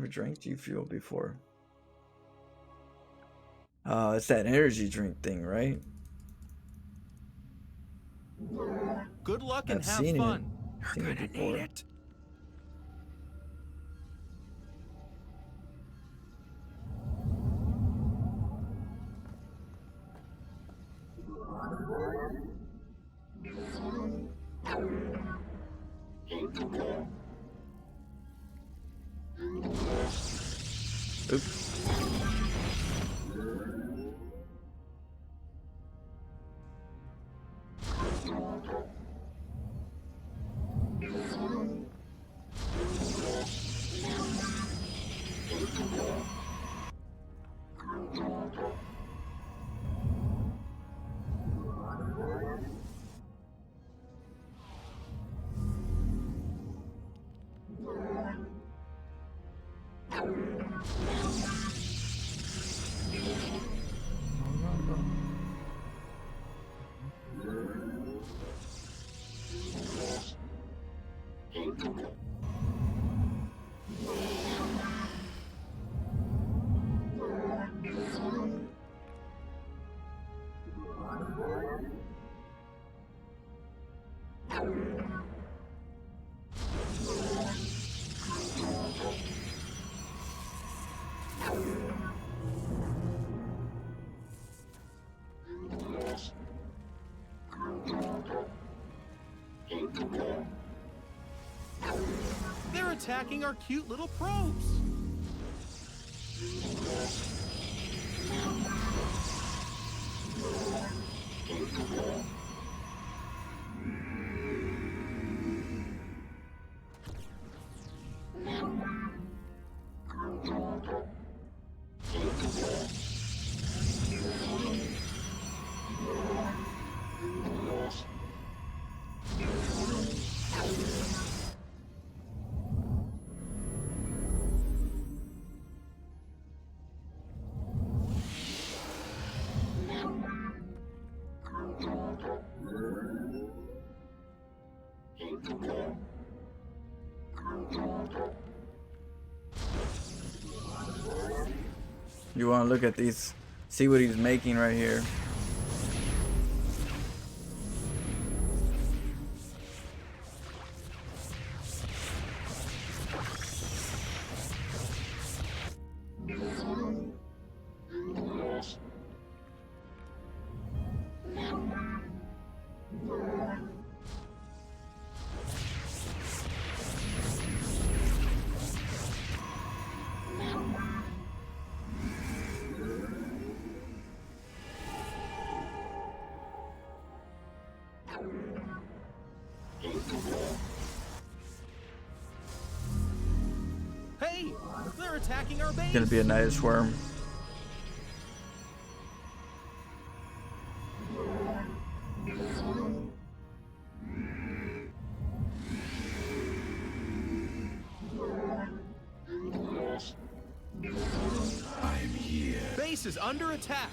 type of drink do you feel before? It's that energy drink thing, right? Good luck and I've have seen fun. it. You're Seen it gonna before. need it. Oops. They're attacking our cute little probes. You want to look at these, see what he's making right here. Hey, they're attacking our base. Gonna be a nice worm. I'm here. Base is under attack.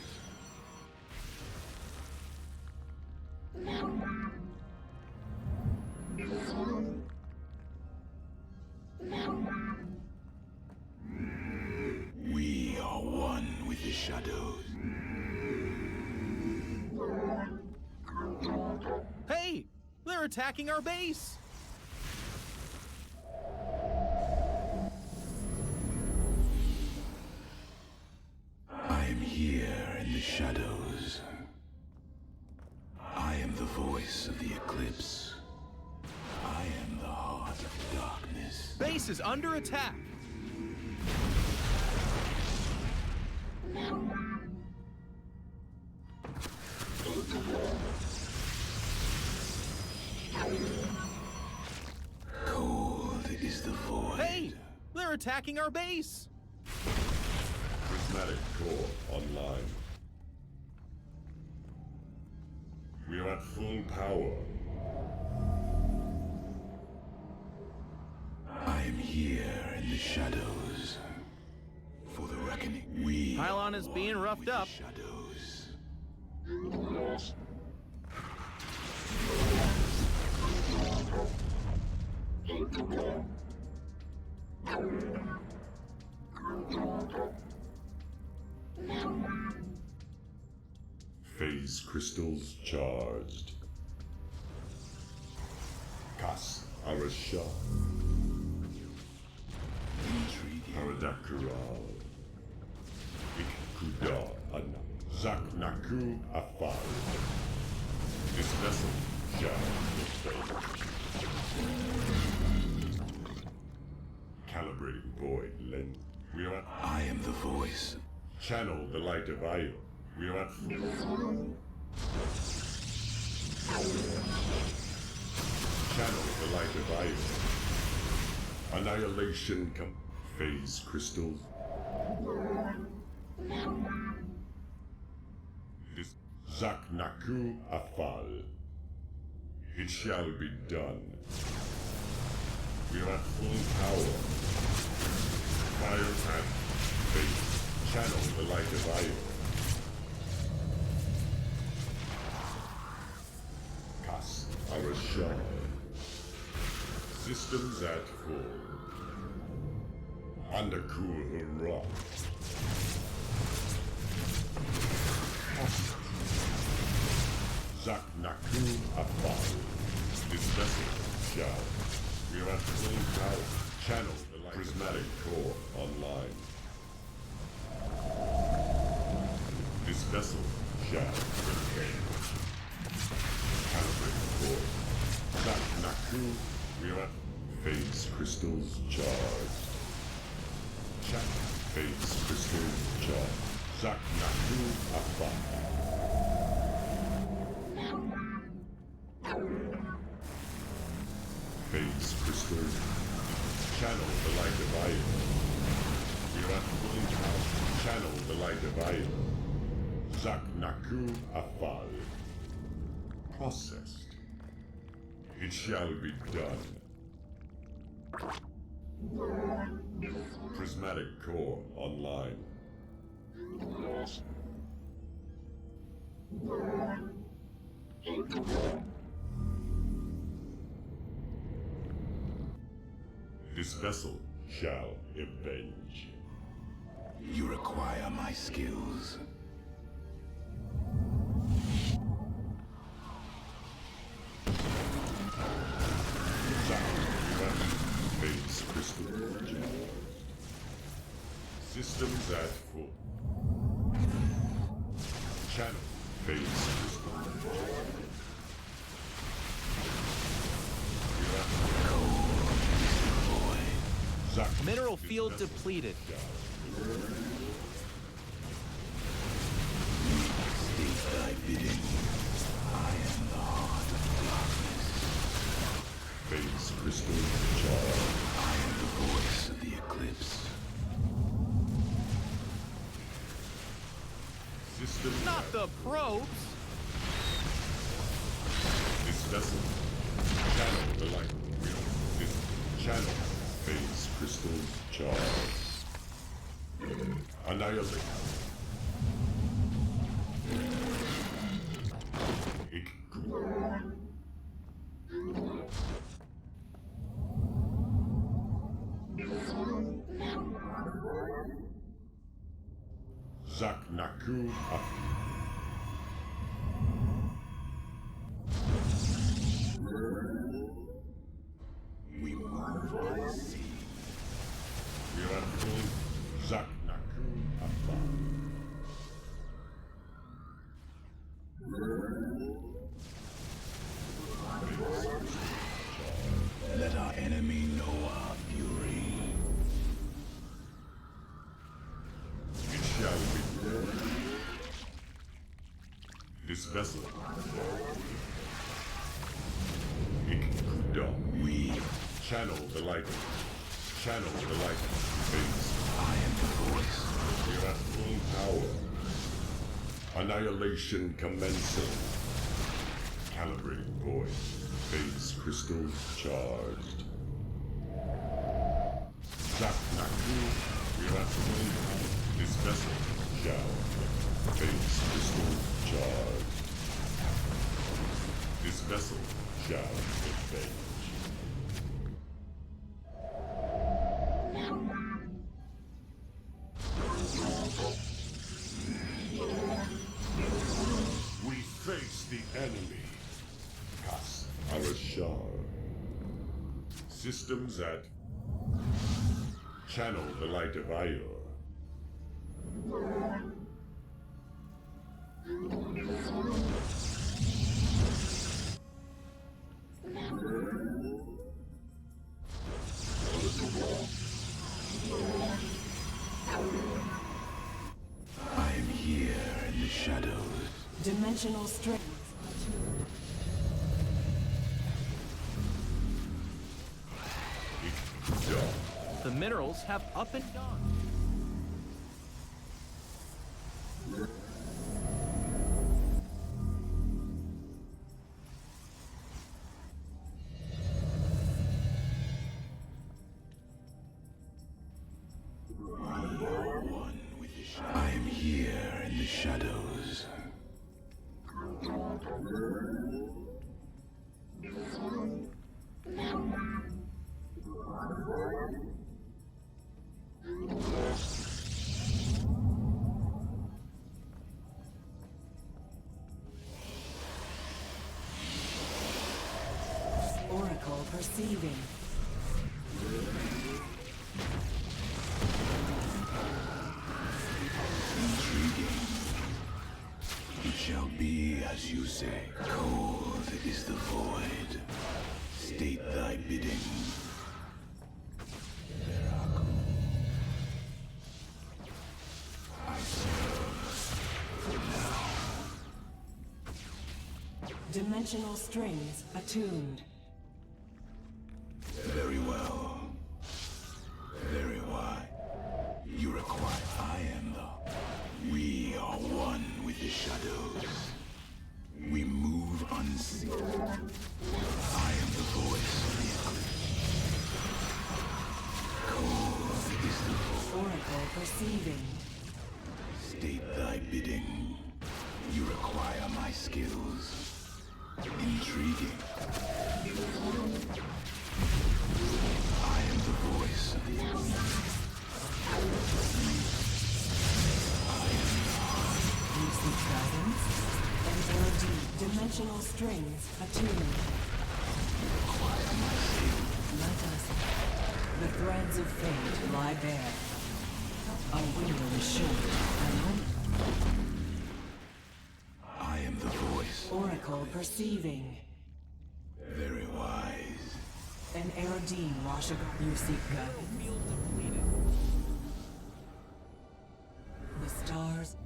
We are one with the shadows. Hey, they're attacking our base. I am here in the shadows. I am the voice of the eclipse. I am the heart of darkness. Base is under attack. Cold is the void. Hey, they're attacking our base. Prismatic core online. We are at full power. I am here in the shadows. For the reckoning, we Pylon is are being one roughed with the up. shadows. Phase crystals charged. Kas Arasha. Haradakaral. Ikkuda Ana. Zaknaku Afal. This vessel shall calibrating void lens. We are at I am the voice. channel the light of Io. We are at channel the light of Io. Annihilation phase crystals. This Zaknaku Afal. It shall be done. We are at full power. Fire at base. Channel the light of Io. Kas Arashar. Systems at full. Undercool Hurrah. Zaknaku Afal. This vessel shall. We are at full power. Channel the light. Prismatic core online. This vessel shall remain. Calibrating core. Zaknaku. We are at phase crystals charged. Channel phase crystals charged. Zaknaku Afal. Phase crystal. Channel the light of Io. We are at full power. Channel the light of Io. Zaknaku Afal. Processed. It shall be done. Prismatic core online. This vessel shall avenge. You require my skills. Phase crystal. Systems at full. Channel phase crystal. Mineral field depleted. State thy bidding. I am the heart of darkness. Phase crystal charge. I am the voice of the eclipse. System. Not the probes. This vessel. Channel the light. This channel. Phase crystals charge. Annihilate. Zaknaku up. We move by sea. We are at full Zaknaku Abba. Let our enemy know our fury. It shall be done. This vessel. Ikkuda. We, Channel the light. Channel the light. Phase. I am the voice. We are at full power. Annihilation commencing. Calibrating void. Phase crystals charged. Zaknaku. We are at full power. This vessel shall. Phase crystals charged. This vessel shall avenge. the enemy. Cast Arashar. Systems at. Channel the light of Ior. I am here in the shadows. Dimensional strength. The minerals have up and gone. I am here in the shadows. Oracle perceiving. Intriguing. It shall be as you say. Cold is the void. State thy bidding. I serve now. Dimensional strings attuned. Very well. Very why. You require. I am the. We are one with the shadows. We move unseen. I am the voice of the eclipse. Cold is the voice. Oracle perceiving. State thy bidding. You require my skills. Intriguing. I am the voice of the eclipse. Lucid guidance. NLD. Dimensional strings attuned. Let us. The threads of fate lie bare. Our window is short and I am the voice. Oracle perceiving. Very wise. An Aerodine Washagar. You seek guidance. The stars.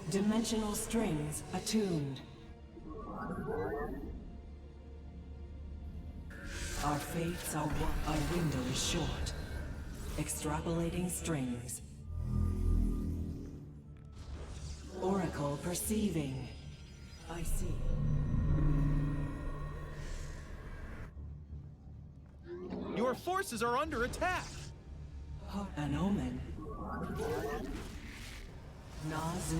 Dimensional strings attuned. Our fates are one. Our window is short. Extrapolating strings. Oracle perceiving. I see. Your forces are under attack. An omen. Nazu.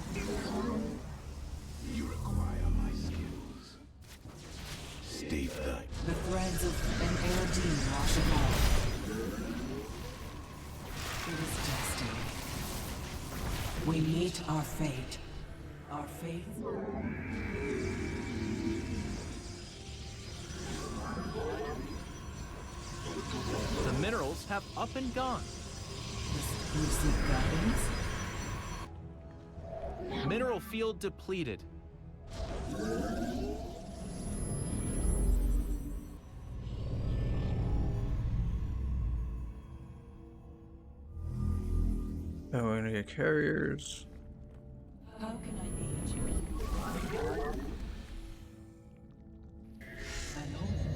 You require my skills. State thy. The threads of an Aerodine wash apart. It is destiny. We meet our fate. Our fate. The minerals have up and gone. You seek guidance? Mineral field depleted. Oh, we're gonna get carriers. How can I aid you? An omen.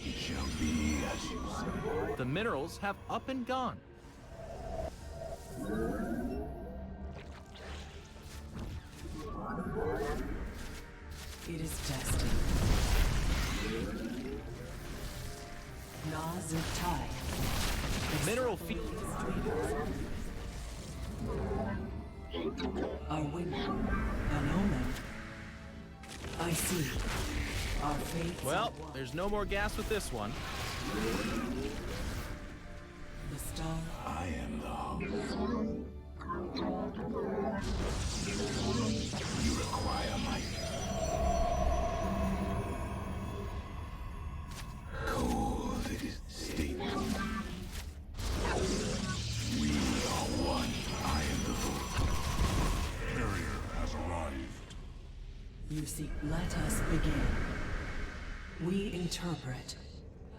It shall be as you say. The minerals have up and gone. It is destined. Nazutai. Mineral field. Our wing. An omen. I see. Our fate. Well, there's no more gas with this one. The star. I am the hope. You require my cold statement. We are one. I am the hope. Carrier has arrived. You see, let us begin. We interpret.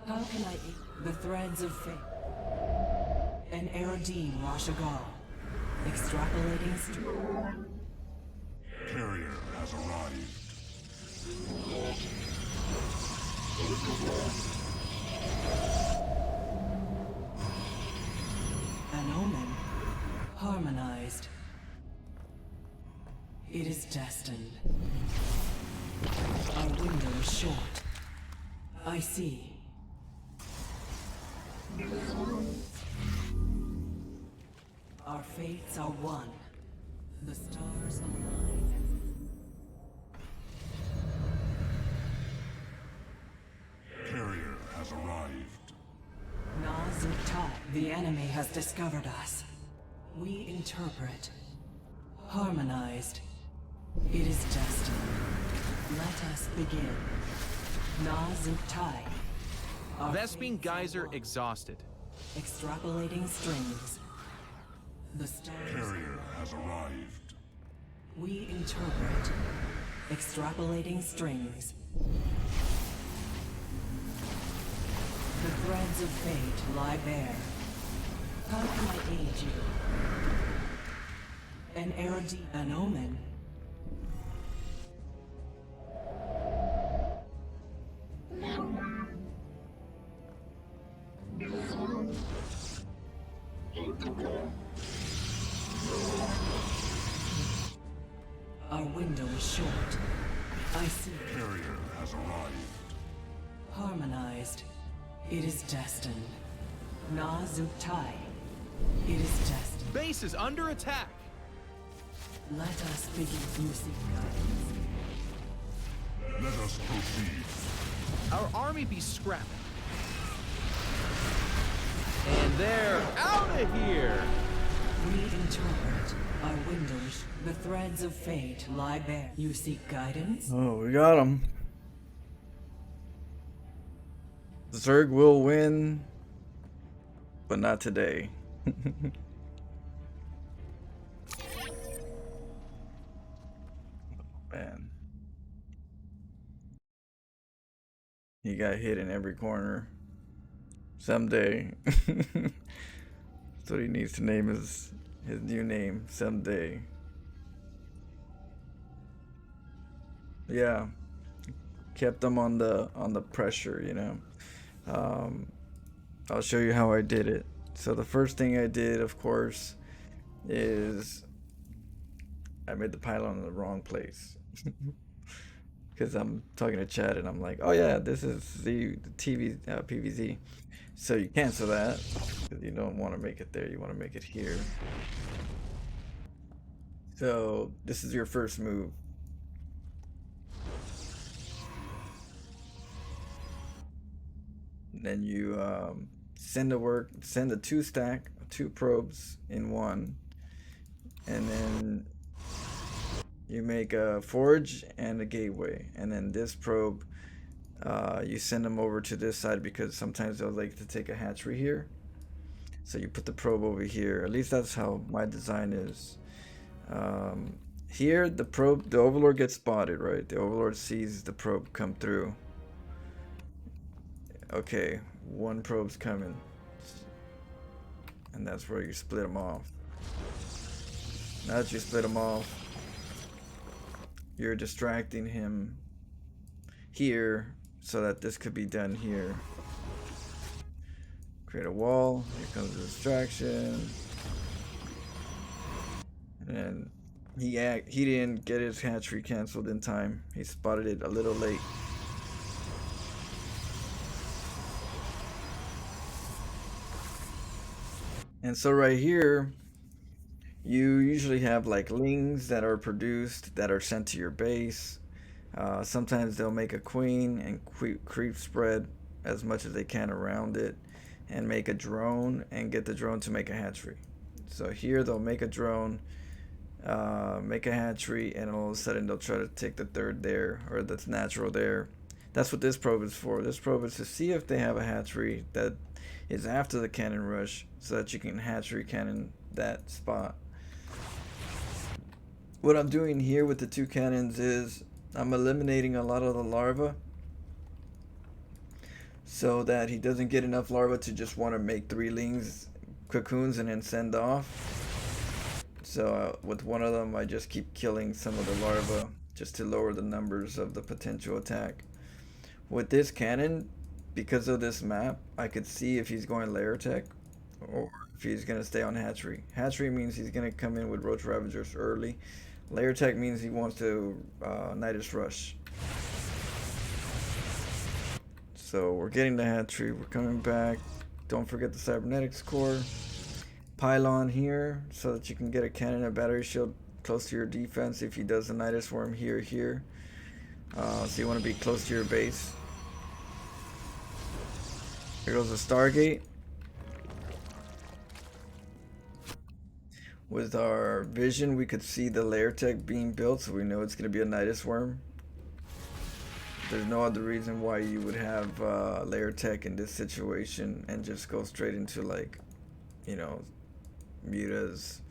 How can I the threads of fate? An Erodine Rashagal. Extrapolating Carrier has arrived. An omen. Harmonized. It is destined. Our window is short. I see. Our fates are one. The stars align. Carrier has arrived. Nazutai, the enemy has discovered us. We interpret. Harmonized. It is destined. Let us begin. Nazutai. Our Vespene fates are geyser one. exhausted. Extrapolating strings. The stars. Carrier has arrived. We interpret. Extrapolating strings. The threads of fate lie bare. How can I aid you? An Erodine, an omen. Our window is short. I see. Carrier has arrived. Harmonized. It is destined. Nazutai. It is destined. Base is under attack. Let us begin. You see guidance. Let us proceed. Our army be scrapping. And they're out of here. We interpret. Our windows. The threads of fate lie bare. You seek guidance? Oh, we got him. Zerg will win, but not today. Man. He got hit in every corner. Someday. That's what he needs to name his new name. Someday. Yeah. Kept them on the pressure, you know. I'll show you how I did it. So the first thing I did, of course, is I made the pylon in the wrong place. Because I'm talking to Chad and I'm like, oh yeah, this is the TV PVZ. So you cancel that because you don't want to make it there. You want to make it here. So this is your first move. Then you send a 2-stack, 2 probes in one, and then you make a forge and a gateway, and then this probe you send them over to this side because sometimes they'll like to take a hatchery here. So you put the probe over here. At least that's how my design is. Here the overlord gets spotted, right? The overlord sees the probe come through. Okay, one probe's coming, and that's where you split them off. Now that you split them off, you're distracting him here so that this could be done here. Create a wall. Here comes the distraction, and then he didn't get his hatchery canceled in time. He spotted it a little late. And so right here, you usually have like lings that are produced that are sent to your base. Sometimes they'll make a queen and creep spread as much as they can around it and make a drone and get the drone to make a hatchery. So here they'll make a drone, make a hatchery, and all of a sudden they'll try to take the third there or that's natural there. That's what this probe is for. This probe is to see if they have a hatchery that is after the cannon rush so that you can hatchery cannon that spot. What I'm doing here with the two cannons is I'm eliminating a lot of the larvae so that he doesn't get enough larvae to just want to make 3 lings cocoons and then send off. So with one of them I just keep killing some of the larvae just to lower the numbers of the potential attack. With this cannon, because of this map, I could see if he's going layer tech or if he's going to stay on hatchery. Hatchery means he's going to come in with roach ravagers early. Layer tech means he wants to Nidus rush. So we're getting the hatchery. We're coming back. Don't forget the cybernetics core. Pylon here so that you can get a cannon and battery shield close to your defense if he does the Nidus worm here. So you want to be close to your base. Here goes the Stargate. With our vision, we could see the layer tech being built, so we know it's going to be a Nidus worm. There's no other reason why you would have layer tech in this situation and just go straight into, like, you know, mutas.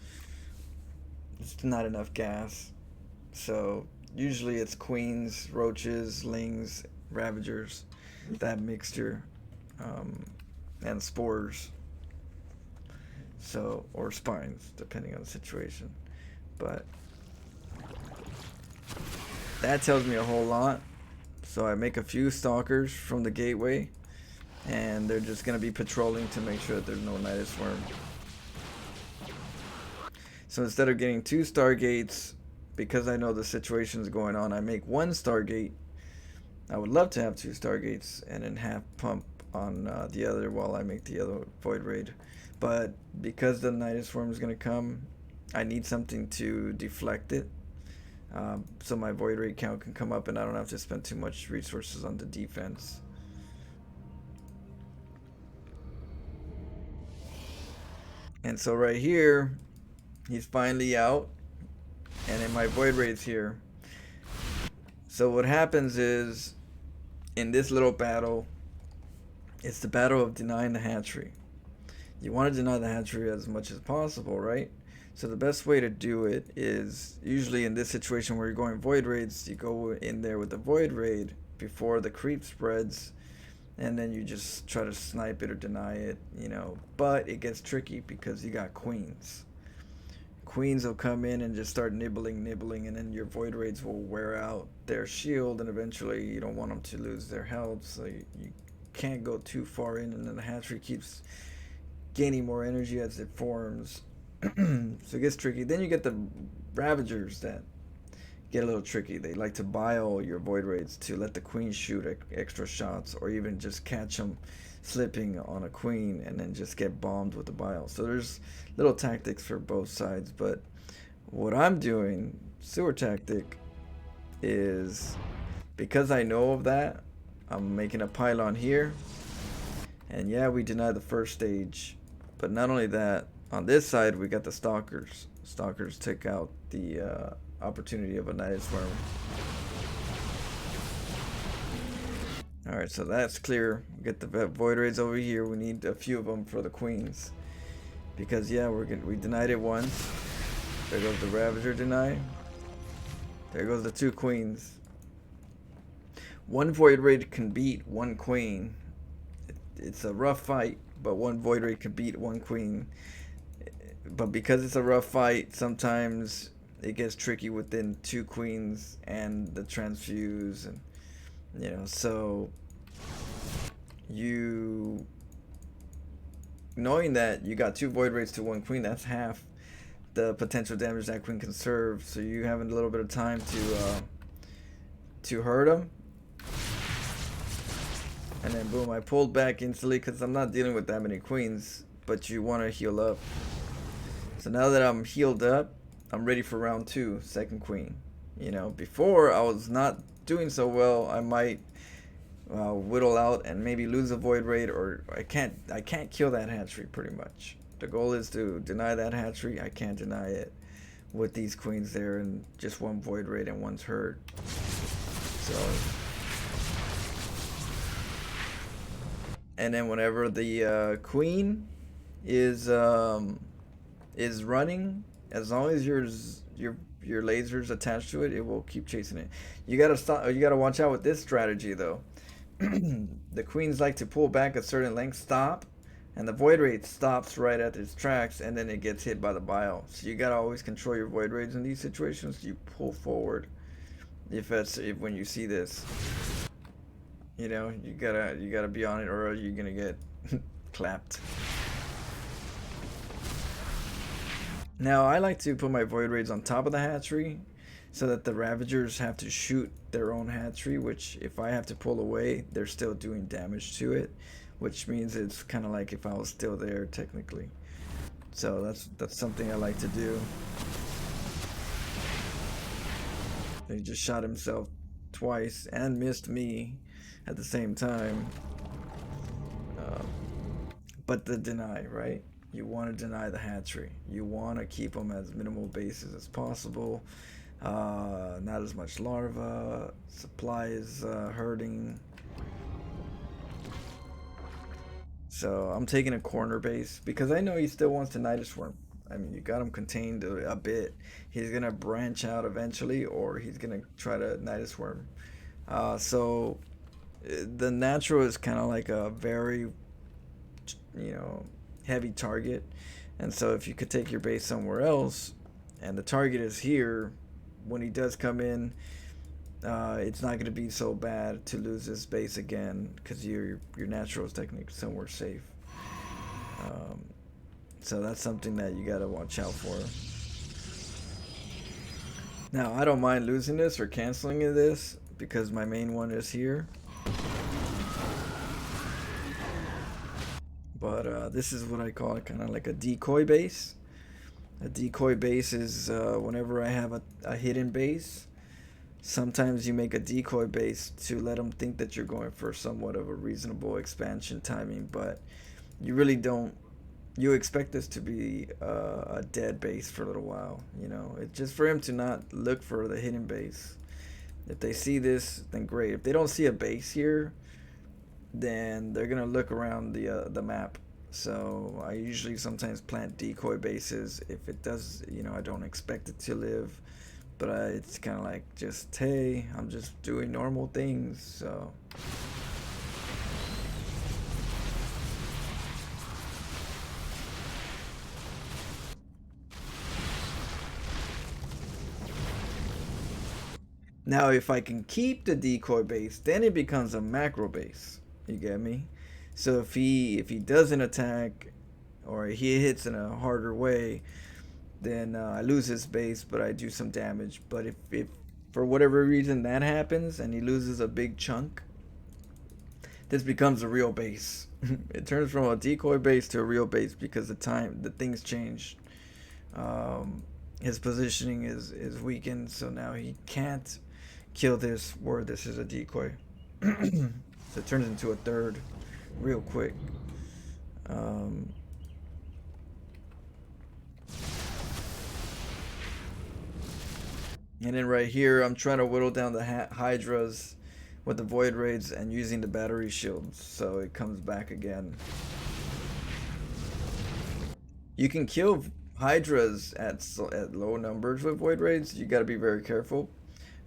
It's not enough gas. So usually it's queens, roaches, lings, ravagers, that mixture, and spores. So, or spines, depending on the situation. But that tells me a whole lot. So I make a few stalkers from the gateway, and they're just going to be patrolling to make sure that there's no Nidus worm. So instead of getting 2 Stargates, because I know the situation's going on, I make 1 Stargate. I would love to have 2 Stargates and then half pump on the other while I make the other Void Raid. But because the Nidus worm is going to come, I need something to deflect it. So my Void Raid count can come up and I don't have to spend too much resources on the defense. And so right here, he's finally out. And then my Void Raid's here. So what happens is, in this little battle, it's the battle of denying the hatchery. You want to deny the hatchery as much as possible, right? So the best way to do it is, usually in this situation where you're going Void Raids, you go in there with the Void Raid before the creep spreads, and then you just try to snipe it or deny it, you know. But it gets tricky because you got queens. Queens will come in and just start nibbling, and then your Void Raids will wear out their shield, and eventually you don't want them to lose their health, so you can't go too far in, and then the hatchery keeps gaining more energy as it forms. So it gets tricky. Then you get the Ravagers that get a little tricky. They like to bile your Void Raids to let the queen shoot extra shots, or even just catch them slipping on a queen and then just get bombed with the bile. So there's little tactics for both sides, but what I'm doing, sewer tactic, is because I know of that, I'm making a pylon here, and yeah, we deny the first stage. But not only that, on this side we got the stalkers. Stalkers take out the opportunity of a Nidus worm. Alright, so that's clear. We get the Void Raids over here. We need a few of them for the queens. Because yeah, we denied it once. There goes the Ravager deny. There goes the 2 queens. 1 Void Raid can beat 1 queen. It's a rough fight, but 1 Void Raid can beat 1 queen. But because it's a rough fight, sometimes it gets tricky within 2 queens and the transfuse, and you know, so you knowing that you got 2 Void Raids to 1 queen, that's half the potential damage that queen can serve. So you having a little bit of time to hurt them. And then boom, I pulled back instantly because I'm not dealing with that many queens. but you want to heal up. So now that I'm healed up, I'm ready for round 2, second queen. You know, before I was not doing so well. I might whittle out and maybe lose a void raid, or I can't kill that hatchery pretty much. The goal is to deny that hatchery. I can't deny it with these queens there and just one void raid and one's hurt. So, and then whenever the queen is running, as long as your laser's attached to it, it will keep chasing it. You gotta stop. You gotta watch out with this strategy though. The queens like to pull back a certain length, stop, and the void raid stops right at its tracks, and then it gets hit by the bile. So you gotta always control your void raids in these situations. You pull forward if when you see this. You know, you gotta be on it, or you're gonna get clapped. Now I like to put my void raids on top of the hatchery, so that the Ravagers have to shoot their own hatchery, which if I have to pull away, they're still doing damage to it, which means it's kind of like if I was still there technically. So that's something I like to do. He just shot himself twice and missed me at the same time. But the deny, right? You want to deny the hatchery. You want to keep them as minimal bases as possible. Not as much larva. Supply is hurting. So I'm taking a corner base because I know he still wants to Nidus Swarm. I mean, you got him contained a bit. He's gonna branch out eventually, or he's gonna try to Nidus Swarm. So the natural is kind of like a very, heavy target, and so if you could take your base somewhere else, and the target is here, when he does come in, it's not going to be so bad to lose this base again, because your natural is technically somewhere safe. So that's something that you got to watch out for. Now I don't mind losing this or canceling this because my main one is here. But this is what I call it, kind of like a decoy base. A decoy base is whenever I have a hidden base, sometimes you make a decoy base to let them think that you're going for somewhat of a reasonable expansion timing, but you really don't. You expect this to be a dead base for a little while, It's just for him to not look for the hidden base. If they see this, then great. If they don't see a base here, then they're gonna look around the map. So I usually sometimes plant decoy bases if it does, I don't expect it to live, but it's kind of like just, hey, I'm just doing normal things. So now if I can keep the decoy base, then it becomes a macro base. You get me? So if he doesn't attack, or he hits in a harder way, then I lose his base, but I do some damage. But if for whatever reason that happens and he loses a big chunk, this becomes a real base. It turns from a decoy base to a real base because the things change. His positioning is weakened, so now he can't kill this where this is a decoy. So it turns into a third real quick. And then right here, I'm trying to whittle down the hydras with the void raids and using the battery shields, so it comes back again. You can kill hydras at low numbers with void raids. You got to be very careful.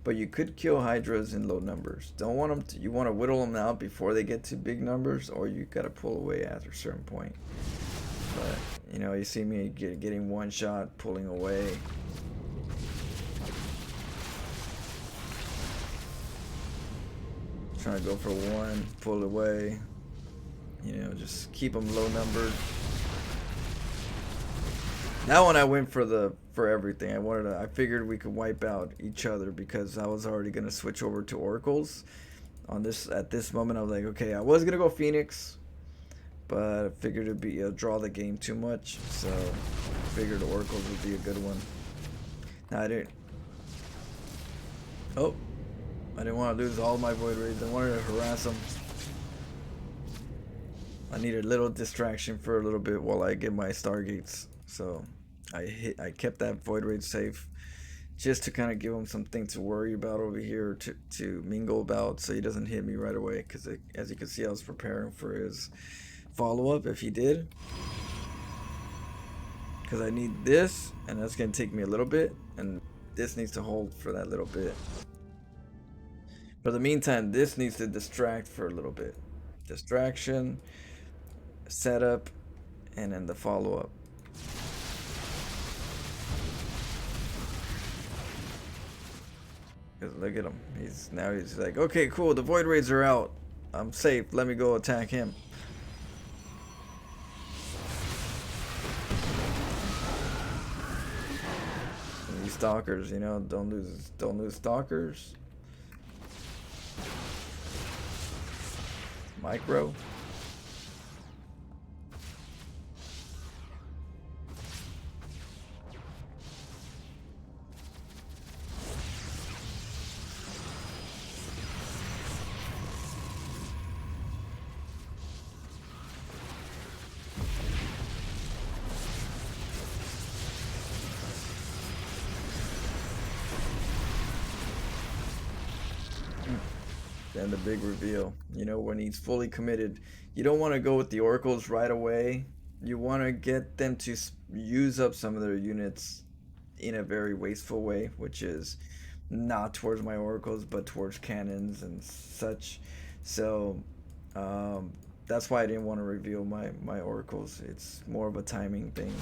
But you could kill hydras in low numbers. Don't want them to, you want to whittle them out before they get to big numbers, or you got to pull away after a certain point. But you see me getting one shot, pulling away. Trying to go for one, pull away. Just keep them low numbered. That one I went for everything. I figured we could wipe out each other because I was already gonna switch over to oracles. At this moment I was like, okay, I was gonna go Phoenix, but I figured it'd be draw the game too much, so I figured the oracles would be a good one. Now I didn't. Oh, I didn't want to lose all my void raids. I wanted to harass them. I need a little distraction for a little bit while I get my stargates. So I kept that void raid safe, just to kind of give him something to worry about over here, to mingle about, so he doesn't hit me right away. Because as you can see, I was preparing for his follow-up if he did. Because I need this, and that's going to take me a little bit, and this needs to hold for that little bit. For the meantime, this needs to distract for a little bit. Distraction, setup, and then the follow-up. Look at him. He's like, okay, cool. The void raids are out. I'm safe. Let me go attack him. And these stalkers, you know, don't lose stalkers. Micro. And the big reveal, you know, when he's fully committed. You don't want to go with the oracles right away. You want to get them to use up some of their units in a very wasteful way, which is not towards my oracles but towards cannons and such. So that's why I didn't want to reveal my oracles. It's more of a timing thing.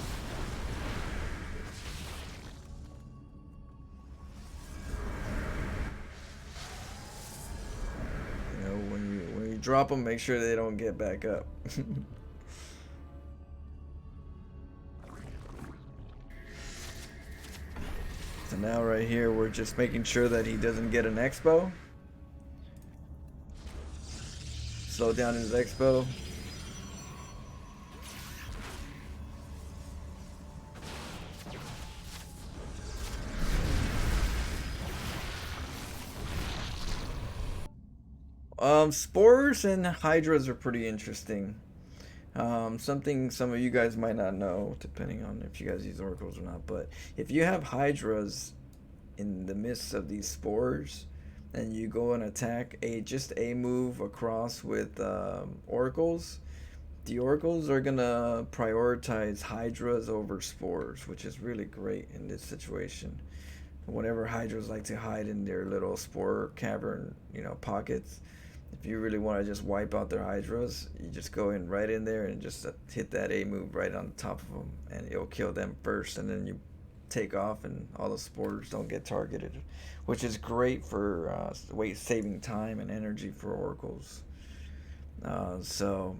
When you drop them, make sure they don't get back up. So now right here, we're just making sure that he doesn't get an expo. Slow down his expo. Spores and hydras are pretty interesting. Something some of you guys might not know, depending on if you guys use oracles or not, but if you have hydras in the midst of these spores and you go and attack just a move across with oracles, the oracles are gonna prioritize hydras over spores, which is really great in this situation. Whenever hydras like to hide in their little spore cavern, you know, pockets, if you really want to just wipe out their hydras, you just go in right in there and just hit that A move right on top of them, and it'll kill them first, and then you take off and all the spores don't get targeted, which is great for saving time and energy for oracles. So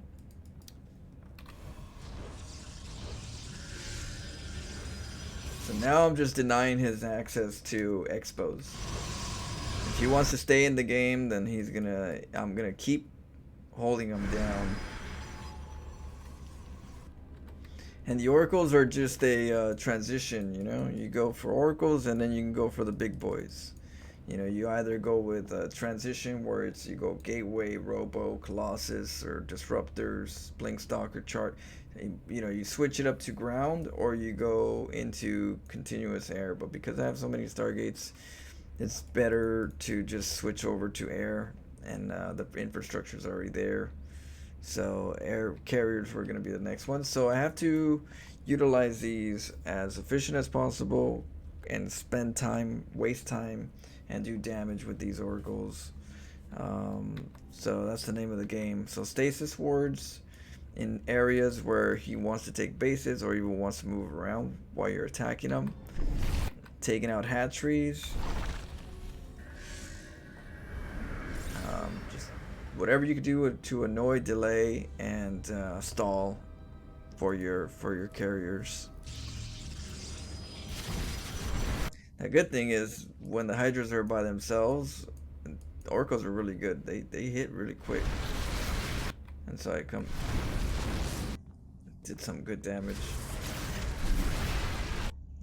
now I'm just denying his access to expos. If he wants to stay in the game, then I'm gonna keep holding him down. And the oracles are just a transition, you know. You go for oracles, and then you can go for the big boys. You know, you either go with a transition where you go gateway, robo, colossus, or disruptors, blink stalker chart. You know, you switch it up to ground, or you go into continuous air. But because I have so many stargates, it's better to just switch over to air, and the infrastructure's already there. So air carriers were going to be the next one. So I have to utilize these as efficient as possible and spend time, waste time, and do damage with these oracles. So that's the name of the game. So stasis wards in areas where he wants to take bases or even wants to move around while you're attacking him. Taking out hatcheries. Just whatever you can do to annoy, delay, and stall for your carriers. The good thing is when the hydras are by themselves, the oracles are really good. They hit really quick. And so I come. did some good damage.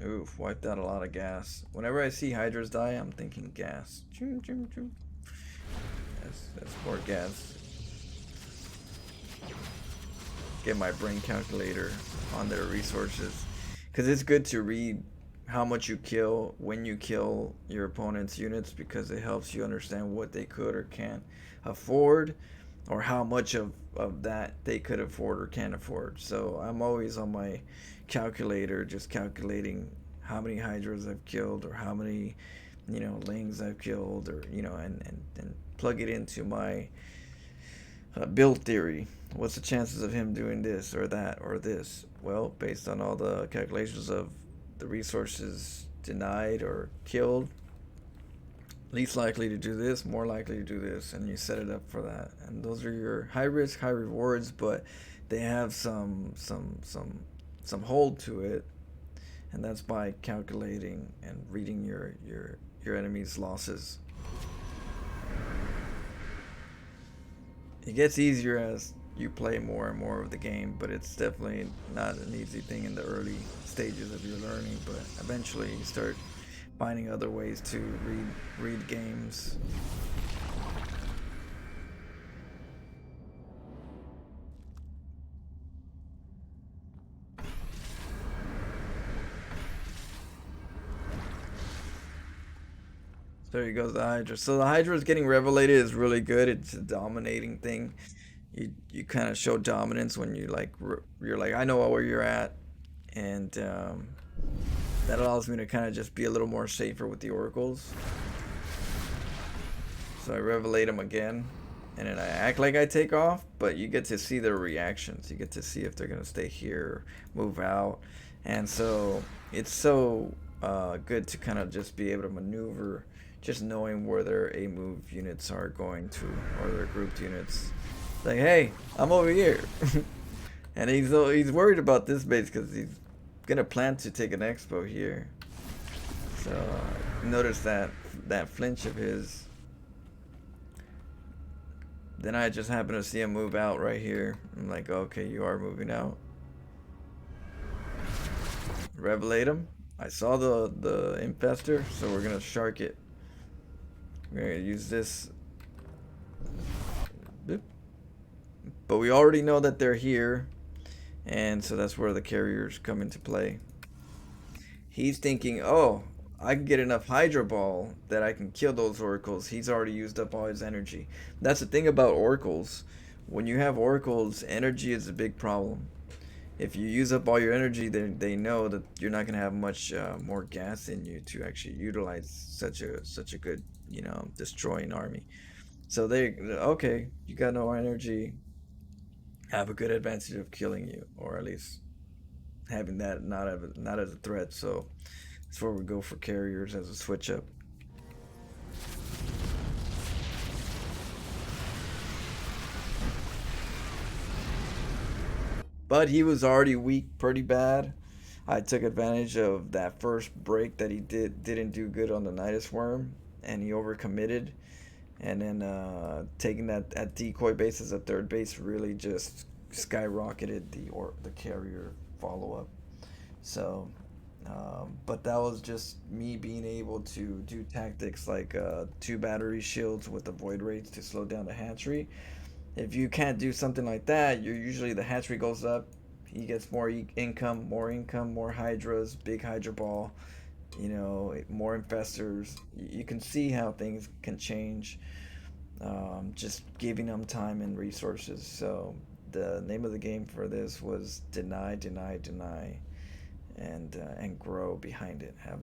Oof, wiped out a lot of gas. Whenever I see Hydras die, I'm thinking gas. Choo, choo, choo. That's more gas. Get my brain calculator on their resources. Because it's good to read how much you kill when you kill your opponent's units, because it helps you understand what they could or can't afford, or how much of that they could afford or can't afford. So I'm always on my calculator just calculating how many Hydras I've killed, or how many, you know, Lings I've killed, or, you know, and plug it into my build theory. What's the chances of him doing this or that or this? Well, based on all the calculations of the resources denied or killed, least likely to do this, more likely to do this, and you set it up for that. And those are your high risk, high rewards, but they have some hold to it, and that's by calculating and reading your enemy's losses. It gets easier as you play more and more of the game, but it's definitely not an easy thing in the early stages of your learning. But eventually you start finding other ways to read games. There he goes, the Hydra. So the Hydra is getting revelated is really good. It's a dominating thing. You kind of show dominance when you like you're like, I know where you're at, and that allows me to kind of just be a little more safer with the oracles. So I revelate them again, and then I act like I take off, but you get to see their reactions. You get to see if they're gonna stay here, move out, and so it's so good to kind of just be able to maneuver, just knowing where their A move units are going to, or their grouped units. Like, hey, I'm over here. And he's worried about this base because he's gonna plan to take an expo here. So notice that flinch of his. Then I just happen to see him move out right here. I'm like, okay, you are moving out. Revelate him. I saw the infester, so we're gonna shark it. We're gonna use this. Boop. But we already know that they're here, and so that's where the carriers come into play. He's thinking, oh, I can get enough Hydra Ball that I can kill those oracles. He's already used up all his energy. That's the thing about oracles. When you have oracles, energy is a big problem. If you use up all your energy, then they know that you're not gonna have much more gas in you to actually utilize such a good, you know, destroying army. So okay, you got no energy. Have a good advantage of killing you, or at least having that not as a threat. So that's where we go for carriers as a switch up. But he was already weak pretty bad. I took advantage of that first break that he didn't do good on the Nidus Worm, and he overcommitted. And then taking that decoy base as a third base really just skyrocketed the carrier follow up. So, but that was just me being able to do tactics like 2 battery shields with the void rates to slow down the hatchery. If you can't do something like that, you're usually the hatchery goes up. He gets more income, more hydras, big hydra ball, you know, more infestors. You can see how things can change, just giving them time and resources. So the name of the game for this was deny, and grow behind it. Have